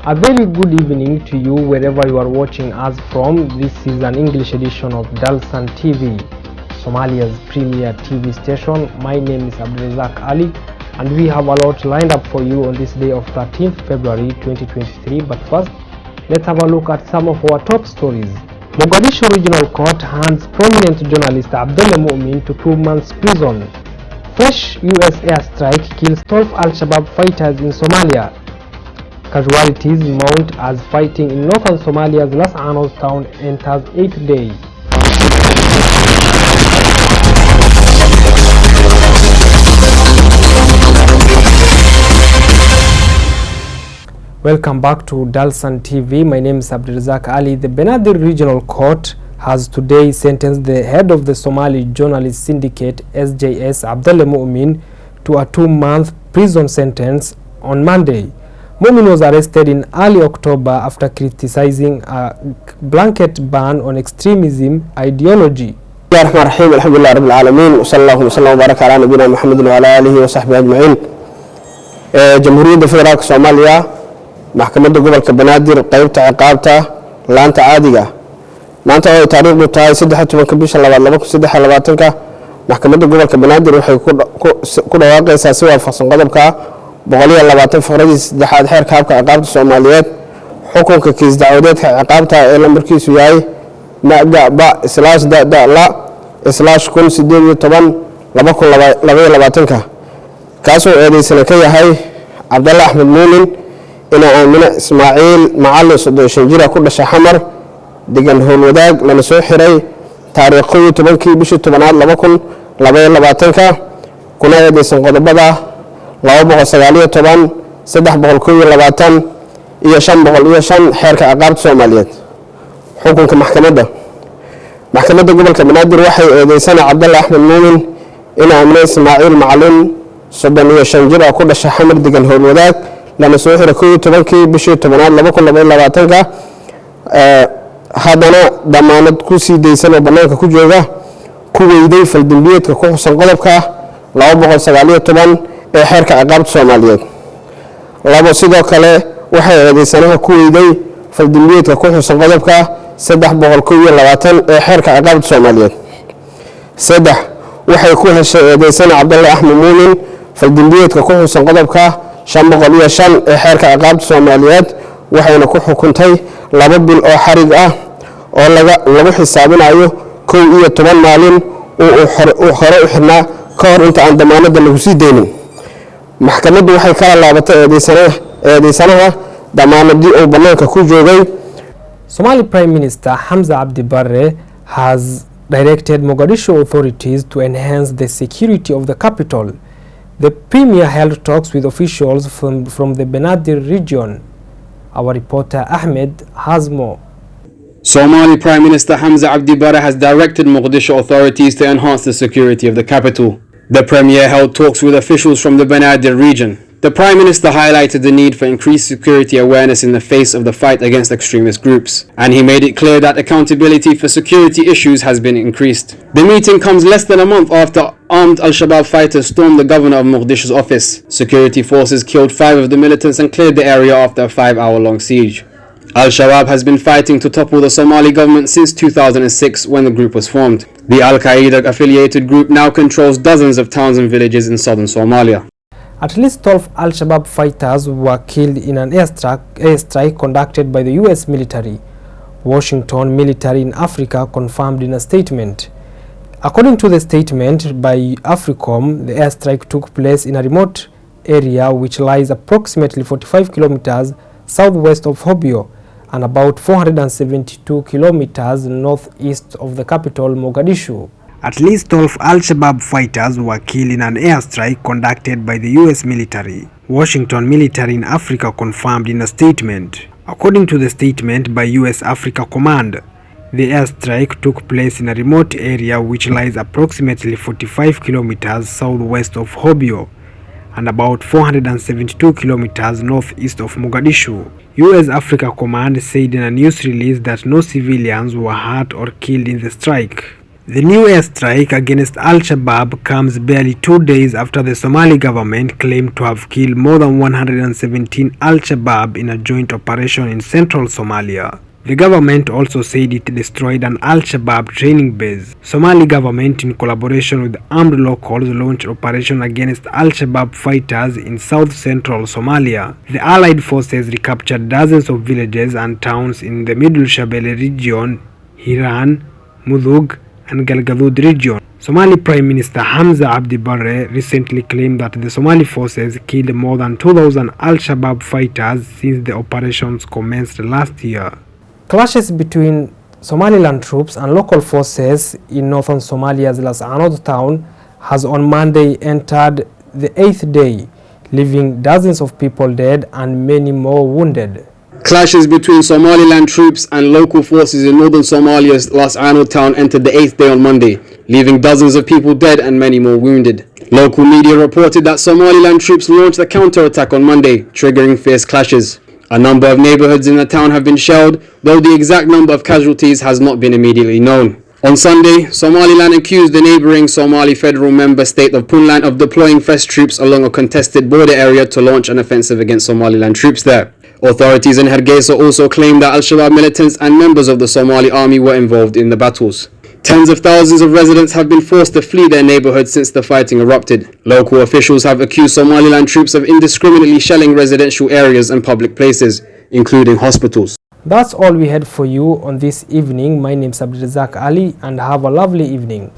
A very good evening to you wherever you are watching us from. This is an English edition of Dalsan TV, Somalia's premier TV station. My name is Abdulrazak Ali and we have a lot lined up for you on this day of 13th February 2023. But first, let's have a look at some of our top stories. Mogadishu Regional Court hands prominent journalist Abdullah Mu'min to 2 months prison. Fresh US airstrike kills 12 Al-Shabaab fighters in Somalia. Casualties mount as fighting in northern Somalia's Las Anos town enters 8th day. Welcome back to Dalsan TV. My name is Abdulrazak Ali. The Benadir Regional Court has today sentenced the head of the Somali Journalist Syndicate SJS Abdullah Mu'min to a 2-month prison sentence on Monday. Mu'min was arrested in early October after criticizing a blanket ban on extremism ideology. Bismillahirrahmanirrahim. Alhamdulillah rabbil alamin. Wa sallallahu wa sallam wa baraka ala nabiyyina Muhammadin wa ala alihi wa sahbihi ajma'in. Jamhuuriyadda Federaalka Soomaaliya maxkamadda gobolka Banaadir qaybta ciqaabta laanta caadiga maanta oo taariikhdu tahay 13 bisha 2023 maxkamadda gobolka Banaadir waxay ku dhawaaqaysaa si waafaqsan qodobka 120 faqradiisa saddexaad xeerka habka ciqaabta Soomaaliyeed xukunka kiis dacwadeedka ciqaabta ee lambarkiisu yahay MAGA/DA/kun18 kaasoo eedeysana ka yahay Abdullah Ahmed Muumin ina aamina Ismaaciil Macalin 30 jira ku dhashay Xamar degan howlwadaag lana soo xiray taariikh 10 bishii 10aad 2022 kuna eedeysan qodobada 219 320 iyo 505 xeerka ciqaabta Soomaaliyeed. Xukunka maxkamadda gobolka Banaadir waxay eedeysana Abdullah Ahmed Muumin ina aamina Ismaaciil Macalin 30 jira ku dhashay Xamar degan howlwadaag lana soo xiray 10 bishii 10aad 2022 haddana damaanad ku sii deysan oo banaanka ku jooga ku weyday faldambiyeedka ku xusan qodobka 219 ee xeerka ciqaabta Soomaaliyeed. labo sidoo kale waxay eedeysanaha ku weyday faldambiyeedka ku xusan qodobka 320 ee xeerka ciqaabta Soomaaliyeed. saddex waxay ku heshay eedeysana Abdullah Ahmed Muumin faldambiyeedka ku xusan qodobka 505 ee xeerka ciqaabta Soomaaliyeed waxayna ku xukuntay 2 bil oo xarig ah oo lagu xisaabinayo 11 maalin oo hore u xirnaa ka hor inta aan damaanada lagu sii deynin. Maxkamaddu waxay kala laabatay eedeysanaha damaanadii oo banaanka ku joogay. Somali Prime Minister Hamza Abdi Barre has directed Mogadishu authorities to enhance the security of the capital. The Premier held talks with officials from the Benadir region. Our reporter Ahmed has more. Somali Prime Minister Hamza Abdi Barre has directed Mogadishu authorities to enhance the security of the capital. The Premier held talks with officials from the Benadir region. The Prime Minister highlighted the need for increased security awareness in the face of the fight against extremist groups, and he made it clear that accountability for security issues has been increased. The meeting comes less than a month after armed Al-Shabaab fighters stormed the governor of Mogadishu's office. Security forces killed 5 of the militants and cleared the area after a 5-hour-long siege. Al-Shabaab has been fighting to topple the Somali government since 2006 when the group was formed. The Al-Qaeda affiliated group now controls dozens of towns and villages in southern Somalia. At least 12 Al-Shabaab fighters were killed in an airstrike conducted by the US military. Washington Military in Africa confirmed in a statement. According to the statement by AFRICOM, the airstrike took place in a remote area which lies approximately 45 kilometers southwest of Hobyo and about 472 kilometers northeast of the capital Mogadishu. At least 12 Al-Shabaab fighters were killed in an airstrike conducted by the US military. Washington Military in Africa confirmed in a statement. According to the statement by US Africa Command, the airstrike took place in a remote area which lies approximately 45 kilometers southwest of Hobyo and about 472 kilometers northeast of Mogadishu. US Africa Command said in a news release that no civilians were hurt or killed in the strike. The new airstrike against Al-Shabaab comes barely 2 days after the Somali government claimed to have killed more than 117 Al-Shabaab in a joint operation in central Somalia. The government also said it destroyed an Al-Shabaab training base. Somali government, in collaboration with armed locals, launched operation against Al-Shabaab fighters in south-central Somalia. The allied forces recaptured dozens of villages and towns in the Middle Shabelle region, Hiran, Mudug, and Galgaduud region. Somali Prime Minister Hamza Abdi Barre recently claimed that the Somali forces killed more than 2,000 Al-Shabaab fighters since the operations commenced last year. Clashes between Somaliland troops and local forces in northern Somalia's Dalsan town has on Monday entered the 8th day, leaving dozens of people dead and many more wounded. Clashes between Somaliland troops and local forces in northern Somalia's Dalsan town entered the 8th day on Monday, leaving dozens of people dead and many more wounded. Local media reported that Somaliland troops launched a counter-attack on Monday, triggering fierce clashes. A number of neighborhoods in the town have been shelled, though the exact number of casualties has not been immediately known. On Sunday, Somaliland accused the neighboring Somali federal member state of Puntland of deploying fresh troops along a contested border area to launch an offensive against Somaliland troops there. Authorities in Hargeisa also claimed that Al-Shabaab militants and members of the Somali army were involved in the battles. Tens of thousands of residents have been forced to flee their neighborhoods since the fighting erupted. Local officials have accused Somaliland troops of indiscriminately shelling residential areas and public places, including hospitals. That's all we had for you on this evening. My name is Abdulrazak Ali, and have a lovely evening.